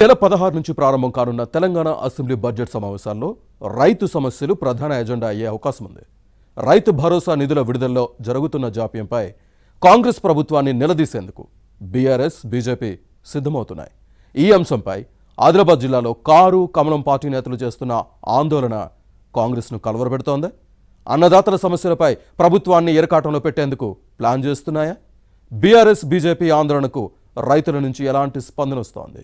నెల 16 నుంచి ప్రారంభం కానున్న తెలంగాణ అసెంబ్లీ బడ్జెట్ సమావేశాల్లో రైతు సమస్యలు ప్రధాన ఎజెండా అయ్యే అవకాశం ఉంది. రైతు భరోసా నిధుల విడుదలలో జరుగుతున్న జాప్యంపై కాంగ్రెస్ ప్రభుత్వాన్ని నిలదీసేందుకు బీఆర్ఎస్, బీజేపీ సిద్ధమవుతున్నాయి. ఈ అంశంపై ఆదిలాబాద్ జిల్లాలో కారు, కమలం పార్టీ నేతలు చేస్తున్న ఆందోళన కాంగ్రెస్ను కలవరపెడుతోందా? అన్నదాతల సమస్యలపై ప్రభుత్వాన్ని ఇరకాటంలో పెట్టేందుకు ప్లాన్ చేస్తున్నాయా? బీఆర్ఎస్, బీజేపీ ఆందోళనకు రైతుల నుంచి ఎలాంటి స్పందన వస్తోంది?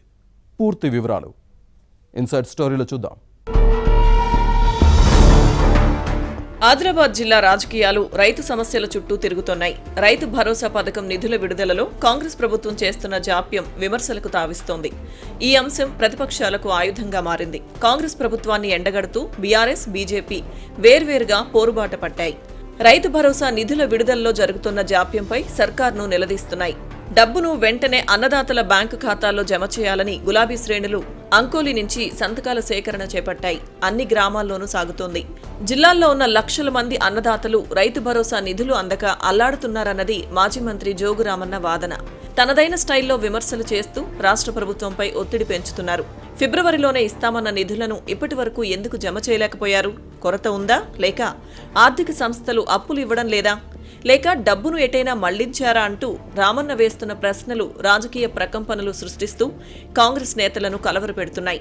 పూర్తి వివరాలు ఇన్సైడ్ స్టోరీలో చూద్దాం. ఆదిలాబాద్ జిల్లా రాజకీయాలు రైతు సమస్యల చుట్టూ తిరుగుతున్నాయి. రైతు భరోసా పథకం నిధుల విడుదలలో కాంగ్రెస్ ప్రభుత్వం చేస్తున్న జాప్యం విమర్శలకు తావిస్తోంది. ఈ అంశం ప్రతిపక్షాలకు ఆయుధంగా మారింది. కాంగ్రెస్ ప్రభుత్వాన్ని ఎండగడుతూ బీఆర్ఎస్, బీజేపీ వేర్వేరుగా పోరుబాట పట్టాయి. రైతు భరోసా నిధుల విడుదలలో జరుగుతున్న జాప్యంపై సర్కార్ను నిలదీస్తున్నాయి. డబ్బును వెంటనే అన్నదాతల బ్యాంకు ఖాతాల్లో జమ చేయాలని గులాబీ శ్రేణులు అంకోలి నుంచి సంతకాల సేకరణ చేపట్టాయి. అన్ని గ్రామాల్లోనూ సాగుతోంది. జిల్లాల్లో ఉన్న లక్షల మంది అన్నదాతలు రైతు భరోసా నిధులు అందక అల్లాడుతున్నారన్నది మాజీ మంత్రి జోగురామన్న వాదన. తనదైన స్టైల్లో విమర్శలు చేస్తూ రాష్ట్ర ప్రభుత్వంపై ఒత్తిడి పెంచుతున్నారు. ఫిబ్రవరిలోనే ఇస్తామన్న నిధులను ఇప్పటి వరకు ఎందుకు జమ చేయలేకపోయారు? కొరత ఉందా? లేక ఆర్థిక సంస్థలు అప్పులు ఇవ్వడం లేదా? లేక డబ్బును ఎటైనా మళ్లించారా అంటూ రామన్న వేస్తున్న ప్రశ్నలు రాజకీయ ప్రకంపనలు సృష్టిస్తూ కాంగ్రెస్ నేతలను కలవరపెడుతున్నాయి.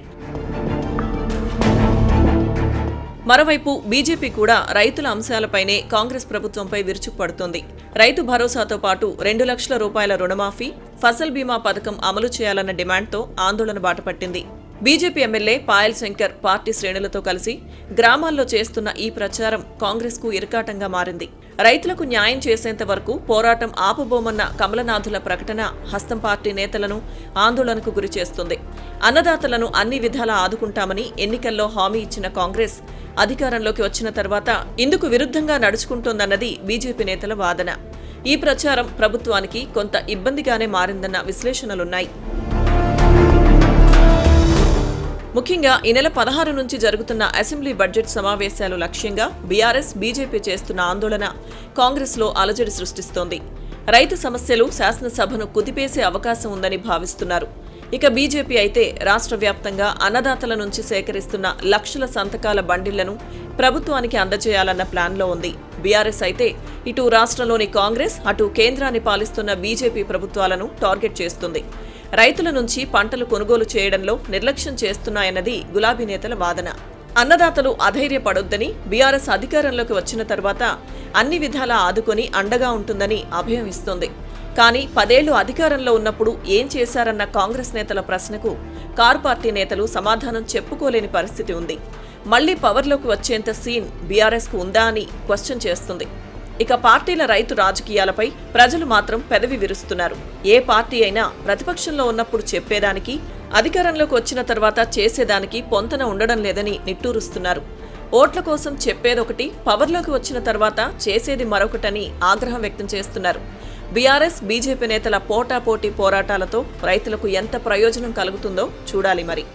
మరోవైపు బీజేపీ కూడా రైతుల అంశాలపైనే కాంగ్రెస్ ప్రభుత్వంపై విరుచుకుపడుతోంది. రైతు భరోసాతో పాటు 2 లక్షల రూపాయల రుణమాఫీ, ఫసల్ బీమా పథకం అమలు చేయాలన్న డిమాండ్తో ఆందోళన బాటపట్టింది. BJP MLA Payal Shankar party శ్రేణులతో కలిసి గ్రామాల్లో చేస్తున్న ఈ ప్రచారం కాంగ్రెస్కు ఇరకాటంగా మారింది. రైతులకు న్యాయం చేసేంత వరకు పోరాటం ఆపబోమన్న కమలనాథుల ప్రకటన హస్తం పార్టీ నేతలను ఆందోళనకు గురిచేస్తుంది. అన్నదాతలను అన్ని విధాలా ఆదుకుంటామని ఎన్నికల్లో హామీ ఇచ్చిన కాంగ్రెస్ అధికారంలోకి వచ్చిన తర్వాత ఇందుకు విరుద్ధంగా నడుచుకుంటోందన్నది బీజేపీ నేతల వాదన. ఈ ప్రచారం ప్రభుత్వానికి కొంత ఇబ్బందిగానే మారిందన్న విశ్లేషణలున్నాయి. ముఖ్యంగా ఈ నెల 16 నుంచి జరుగుతున్న అసెంబ్లీ బడ్జెట్ సమావేశాలు లక్ష్యంగా బీఆర్ఎస్, బీజేపీ చేస్తున్న ఆందోళన కాంగ్రెస్లో అలజడి సృష్టిస్తోంది. రైతు సమస్యలు శాసనసభను కుదిపేసే అవకాశం ఉందని భావిస్తున్నారు. ఇక బీజేపీ అయితే రాష్ట్ర వ్యాప్తంగా అన్నదాతల నుంచి సేకరిస్తున్న లక్షల సంతకాల బండిళ్లను ప్రభుత్వానికి అందజేయాలన్న ప్లాన్లో ఉంది. బీఆర్ఎస్ అయితే ఇటు రాష్ట్రంలోని కాంగ్రెస్, అటు కేంద్రాన్ని పాలిస్తున్న బీజేపీ ప్రభుత్వాలను టార్గెట్ చేస్తుంది. రైతుల నుంచి పంటలు కొనుగోలు చేయడంలో నిర్లక్ష్యం చేస్తున్నాయన్నది గులాబీ నేతల వాదన. అన్నదాతలు అధైర్యపడొద్దని, బీఆర్ఎస్ అధికారంలోకి వచ్చిన తర్వాత అన్ని విధాలా ఆదుకొని అండగా ఉంటుందని అభయం ఇస్తోంది. కానీ 10 ఏళ్లు అధికారంలో ఉన్నప్పుడు ఏం చేశారన్న కాంగ్రెస్ నేతల ప్రశ్నకు కారు పార్టీ నేతలు సమాధానం చెప్పుకోలేని పరిస్థితి ఉంది. మళ్లీ పవర్లోకి వచ్చేంత సీన్ బీఆర్ఎస్కు ఉందా అని క్వశ్చన్ చేస్తుంది. ఇక పార్టీల రైతు రాజకీయాలపై ప్రజలు మాత్రం పెదవి విరుస్తున్నారు. ఏ పార్టీ అయినా ప్రతిపక్షంలో ఉన్నప్పుడు చెప్పేదానికి, అధికారంలోకి వచ్చిన తర్వాత చేసేదానికి పొంతన ఉండడం లేదని నిట్టూరుస్తున్నారు. ఓట్ల కోసం చెప్పేదొకటి, పవర్లోకి వచ్చిన తర్వాత చేసేది మరొకటని ఆగ్రహం వ్యక్తం చేస్తున్నారు. బీఆర్ఎస్, బీజేపీ నేతల పోటాపోటీ పోరాటాలతో రైతులకు ఎంత ప్రయోజనం కలుగుతుందో చూడాలి మరి.